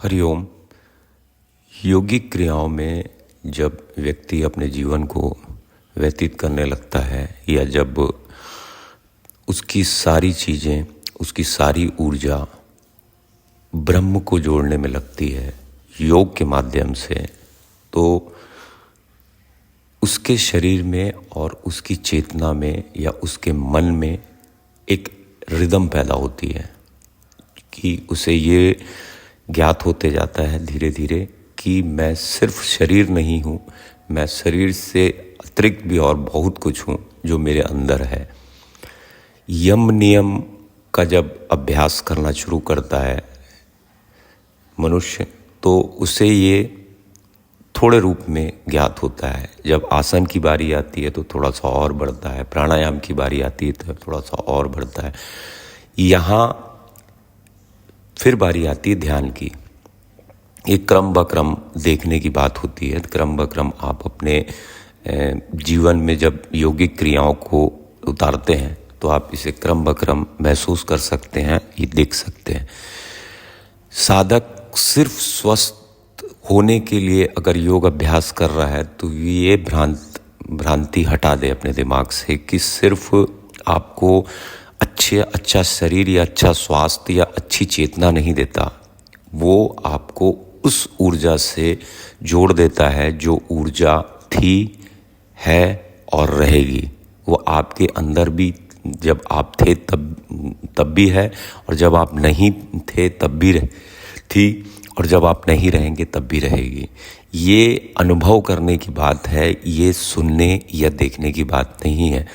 हरिओम। योगिक क्रियाओं में जब व्यक्ति अपने जीवन को व्यतीत करने लगता है या जब उसकी सारी चीज़ें, उसकी सारी ऊर्जा ब्रह्म को जोड़ने में लगती है योग के माध्यम से, तो उसके शरीर में और उसकी चेतना में या उसके मन में एक रिदम पैदा होती है कि उसे ये ज्ञात होते जाता है धीरे धीरे कि मैं सिर्फ शरीर नहीं हूँ, मैं शरीर से अतिरिक्त भी और बहुत कुछ हूँ जो मेरे अंदर है। यम नियम का जब अभ्यास करना शुरू करता है मनुष्य, तो उसे ये थोड़े रूप में ज्ञात होता है। जब आसन की बारी आती है तो थोड़ा सा और बढ़ता है, प्राणायाम की बारी आती है तो थोड़ा सा और बढ़ता है। यहाँ फिर बारी आती है ध्यान की। एक क्रम ब क्रम देखने की बात होती है। क्रम ब क्रम आप अपने जीवन में जब योगिक क्रियाओं को उतारते हैं तो आप इसे क्रम ब क्रम महसूस कर सकते हैं, ये देख सकते हैं। साधक सिर्फ स्वस्थ होने के लिए अगर योग अभ्यास कर रहा है तो ये भ्रांति हटा दे अपने दिमाग से कि सिर्फ आपको अच्छा शरीर या अच्छा स्वास्थ्य या अच्छी चेतना नहीं देता, वो आपको उस ऊर्जा से जोड़ देता है जो ऊर्जा थी, है और रहेगी। वो आपके अंदर भी जब आप थे तब भी है, और जब आप नहीं थे तब भी थी, और जब आप नहीं रहेंगे तब भी रहेगी। ये अनुभव करने की बात है, ये सुनने या देखने की बात नहीं है।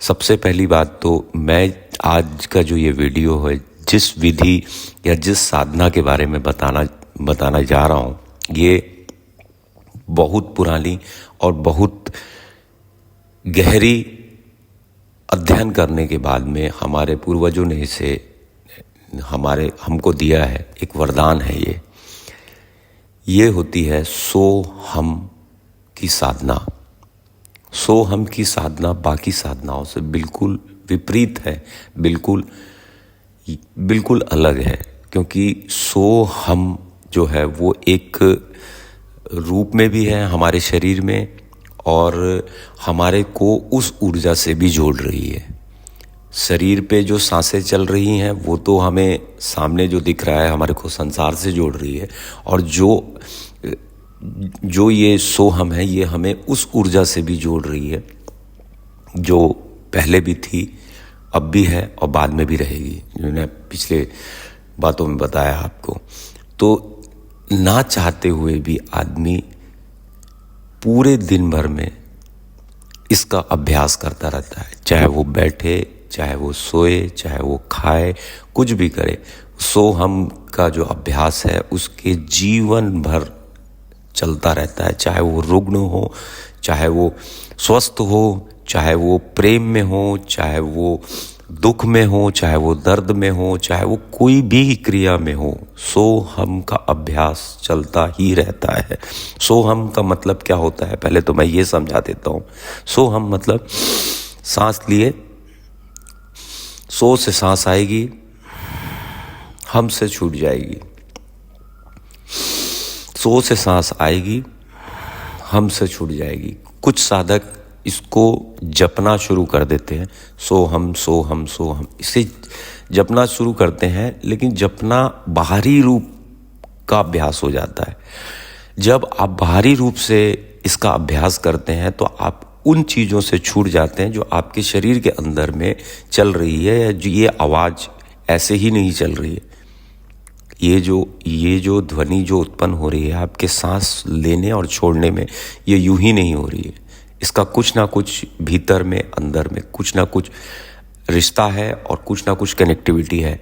सबसे पहली बात तो मैं आज का जो ये वीडियो है, जिस विधि या जिस साधना के बारे में बताना जा रहा हूँ, ये बहुत पुरानी और बहुत गहरी अध्ययन करने के बाद में हमारे पूर्वजों ने इसे हमको दिया है। एक वरदान है ये होती है सोहम की साधना। सोहम की साधना बाकी साधनाओं से बिल्कुल विपरीत है, बिल्कुल अलग है, क्योंकि सोहम जो है वो एक रूप में भी है हमारे शरीर में और हमारे को उस ऊर्जा से भी जोड़ रही है। शरीर पे जो सांसें चल रही हैं वो तो हमें सामने जो दिख रहा है हमारे को संसार से जोड़ रही है, और जो ये सोहम है ये हमें उस ऊर्जा से भी जोड़ रही है जो पहले भी थी, अब भी है और बाद में भी रहेगी, जो मैंने पिछले बातों में बताया आपको। तो ना चाहते हुए भी आदमी पूरे दिन भर में इसका अभ्यास करता रहता है, चाहे वो बैठे, चाहे वो सोए, चाहे वो खाए, कुछ भी करे। सोहम का जो अभ्यास है उसके जीवन भर चलता रहता है, चाहे वो रुग्ण हो, चाहे वो स्वस्थ हो, चाहे वो प्रेम में हो, चाहे वो दुख में हो, चाहे वो दर्द में हो, चाहे वो कोई भी क्रिया में हो, सोहम का अभ्यास चलता ही रहता है। सोहम का मतलब क्या होता है, पहले तो मैं ये समझा देता हूँ। सोहम मतलब सांस लिए, सो से सांस आएगी, हम से छूट जाएगी, सो से सांस आएगी, हम से छूट जाएगी। कुछ साधक इसको जपना शुरू कर देते हैं, सोहम सोहम सोहम, इसे जपना शुरू करते हैं, लेकिन जपना बाहरी रूप का अभ्यास हो जाता है। जब आप बाहरी रूप से इसका अभ्यास करते हैं तो आप उन चीज़ों से छूट जाते हैं जो आपके शरीर के अंदर में चल रही है, या ये आवाज़ ऐसे ही नहीं चल रही है। ये जो ध्वनि जो उत्पन्न हो रही है आपके सांस लेने और छोड़ने में, ये यूं ही नहीं हो रही है। इसका कुछ ना कुछ भीतर में, अंदर में कुछ ना कुछ रिश्ता है और कुछ ना कुछ कनेक्टिविटी है।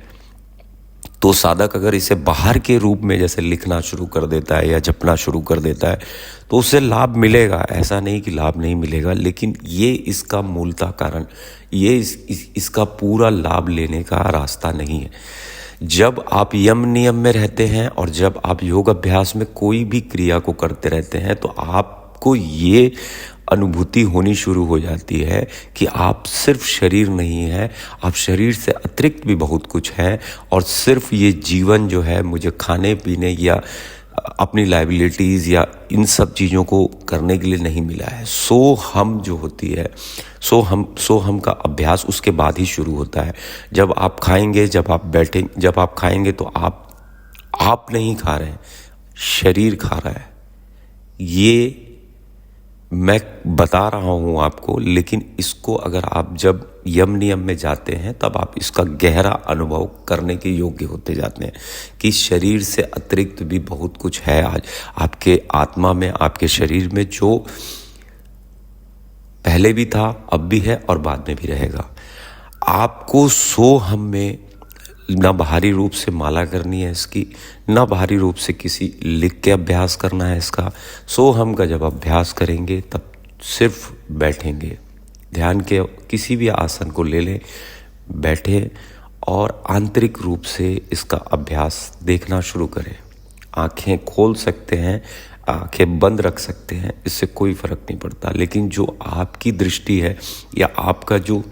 तो साधक अगर इसे बाहर के रूप में जैसे लिखना शुरू कर देता है या जपना शुरू कर देता है तो उसे लाभ मिलेगा, ऐसा नहीं कि लाभ नहीं मिलेगा, लेकिन ये इसका मूलतः कारण, ये इसका पूरा लाभ लेने का रास्ता नहीं है। जब आप यम नियम में रहते हैं और जब आप योग अभ्यास में कोई भी क्रिया को करते रहते हैं तो आपको ये अनुभूति होनी शुरू हो जाती है कि आप सिर्फ शरीर नहीं है, आप शरीर से अतिरिक्त भी बहुत कुछ है। और सिर्फ ये जीवन जो है मुझे खाने पीने या अपनी लायबिलिटीज़ या इन सब चीज़ों को करने के लिए नहीं मिला है। सो हम जो होती है, सो हम का अभ्यास उसके बाद ही शुरू होता है। जब आप खाएंगे, जब आप खाएंगे तो आप नहीं खा रहे हैं, शरीर खा रहा है। ये मैं बता रहा हूँ आपको, लेकिन इसको अगर आप जब यम नियम में जाते हैं तब आप इसका गहरा अनुभव करने के योग्य होते जाते हैं कि शरीर से अतिरिक्त भी बहुत कुछ है आज आपके आत्मा में, आपके शरीर में, जो पहले भी था, अब भी है और बाद में भी रहेगा। आपको सो हम में ना बाहरी रूप से माला करनी है इसकी, ना बाहरी रूप से किसी लिख के अभ्यास करना है इसका। सो हम का जब अभ्यास करेंगे तब सिर्फ बैठेंगे, ध्यान के किसी भी आसन को ले लें, बैठे और आंतरिक रूप से इसका अभ्यास देखना शुरू करें। आंखें खोल सकते हैं, आंखें बंद रख सकते हैं, इससे कोई फ़र्क नहीं पड़ता। लेकिन जो आपकी दृष्टि है या आपका जो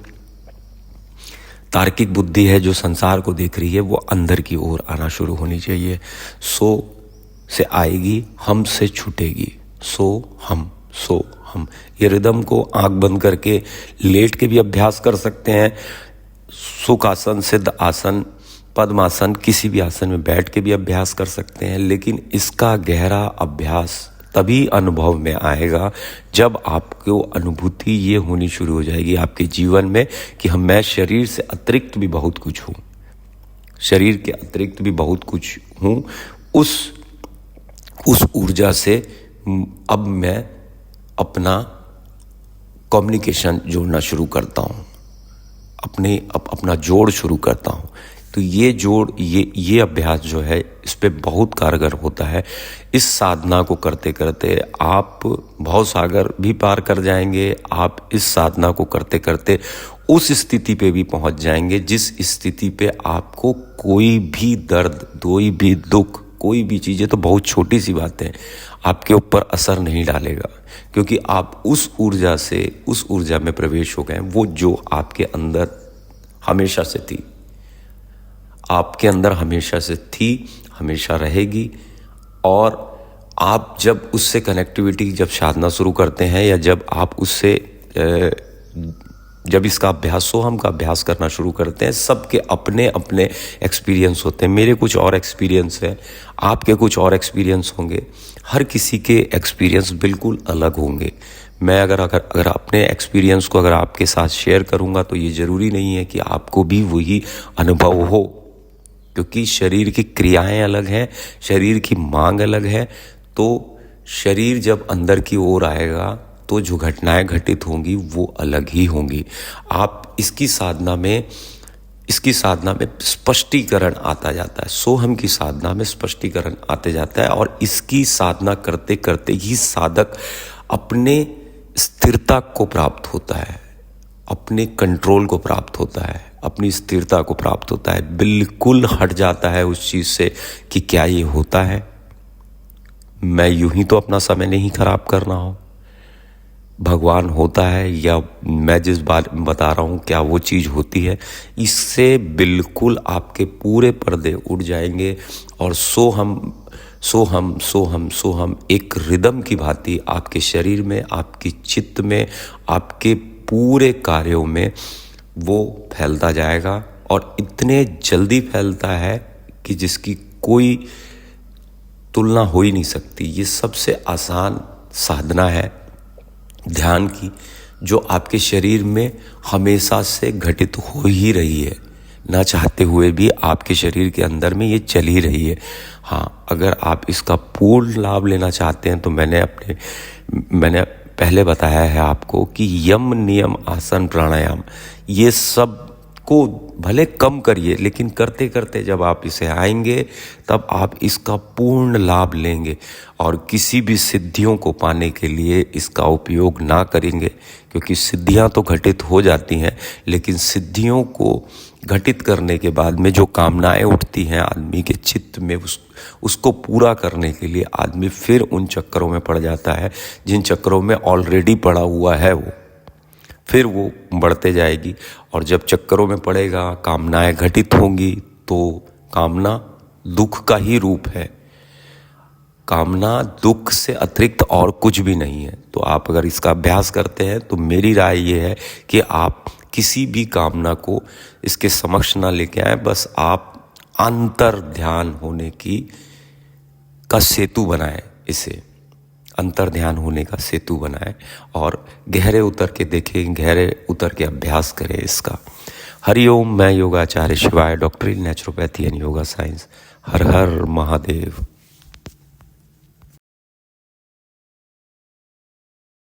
तार्किक बुद्धि है जो संसार को देख रही है, वो अंदर की ओर आना शुरू होनी चाहिए। सो से आएगी, हम से छूटेगी। सो हम ये रिदम को आंख बंद करके लेट के भी अभ्यास कर सकते हैं, सुख आसन, सिद्ध आसन, पद्मासन, किसी भी आसन में बैठ के भी अभ्यास कर सकते हैं। लेकिन इसका गहरा अभ्यास तभी अनुभव में आएगा जब आपको अनुभूति ये होनी शुरू हो जाएगी आपके जीवन में कि मैं शरीर से अतिरिक्त भी बहुत कुछ हूँ, शरीर के अतिरिक्त भी बहुत कुछ हूँ। उस ऊर्जा से अब मैं अपना कम्युनिकेशन जोड़ना शुरू करता हूँ, अपना जोड़ शुरू करता हूँ। तो ये जोड़, ये अभ्यास जो है इस पे बहुत कारगर होता है। इस साधना को करते करते आप भव सागर भी पार कर जाएंगे। आप इस साधना को करते करते उस स्थिति पे भी पहुंच जाएंगे जिस स्थिति पे आपको कोई भी दर्द, कोई भी दुख, कोई भी चीज़ें, तो बहुत छोटी सी बात है, आपके ऊपर असर नहीं डालेगा, क्योंकि आप उस ऊर्जा में प्रवेश हो गए, वो जो आपके अंदर हमेशा से थी, आपके अंदर हमेशा से थी, हमेशा रहेगी। और आप जब उससे कनेक्टिविटी, जब साधना शुरू करते हैं या जब आप उससे जब इसका अभ्यास, सोहम का अभ्यास करना शुरू करते हैं, सबके अपने अपने एक्सपीरियंस होते हैं। मेरे कुछ और एक्सपीरियंस है, आपके कुछ और एक्सपीरियंस होंगे, हर किसी के एक्सपीरियंस बिल्कुल अलग होंगे। मैं अगर अपने एक्सपीरियंस को अगर आपके साथ शेयर करूंगा तो ये ज़रूरी नहीं है कि आपको भी वही अनुभव हो, क्योंकि शरीर की क्रियाएं अलग हैं, शरीर की मांग अलग है। तो शरीर जब अंदर की ओर आएगा तो जो घटनाएं घटित होंगी वो अलग ही होंगी। आप इसकी साधना में स्पष्टीकरण आता जाता है, सोहम की साधना में स्पष्टीकरण आते जाता है। और इसकी साधना करते करते ही साधक अपने स्थिरता को प्राप्त होता है, अपने कंट्रोल को प्राप्त होता है, अपनी स्थिरता को प्राप्त होता है। बिल्कुल हट जाता है उस चीज़ से कि क्या ये होता है, मैं यूं ही तो अपना समय नहीं खराब कर रहा हूँ, भगवान होता है या मैं जिस बात बता रहा हूँ क्या वो चीज़ होती है। इससे बिल्कुल आपके पूरे पर्दे उड़ जाएंगे और सोहम एक रिदम की भांति आपके शरीर में, आपकी चित्त में, आपके पूरे कार्यों में वो फैलता जाएगा। और इतने जल्दी फैलता है कि जिसकी कोई तुलना हो ही नहीं सकती। ये सबसे आसान साधना है ध्यान की, जो आपके शरीर में हमेशा से घटित हो ही रही है, ना चाहते हुए भी आपके शरीर के अंदर में ये चल ही रही है। हाँ, अगर आप इसका पूर्ण लाभ लेना चाहते हैं तो मैंने पहले बताया है आपको कि यम, नियम, आसन, प्राणायाम, ये सब को भले कम करिए, लेकिन करते करते जब आप इसे आएंगे तब आप इसका पूर्ण लाभ लेंगे। और किसी भी सिद्धियों को पाने के लिए इसका उपयोग ना करेंगे, क्योंकि सिद्धियां तो घटित हो जाती हैं, लेकिन सिद्धियों को घटित करने के बाद में जो कामनाएं उठती हैं आदमी के चित्त में, उसको पूरा करने के लिए आदमी फिर उन चक्करों में पड़ जाता है जिन चक्करों में ऑलरेडी पड़ा हुआ है वो, फिर वो बढ़ते जाएगी। और जब चक्करों में पड़ेगा, कामनाएं घटित होंगी, तो कामना दुख का ही रूप है। कामना दुख से अतिरिक्त और कुछ भी नहीं है। तो आप अगर इसका अभ्यास करते हैं तो मेरी राय ये है कि आप किसी भी कामना को इसके समक्ष ना लेके आए, बस आप अंतर ध्यान होने का सेतु बनाएं, इसे अंतर ध्यान होने का सेतु बनाएं और गहरे उतर के देखें, गहरे उतर के अभ्यास करें इसका। हरिओम। मैं योगाचार्य शिवाय, doctor in naturopathy and yoga science. Her her Mahadev.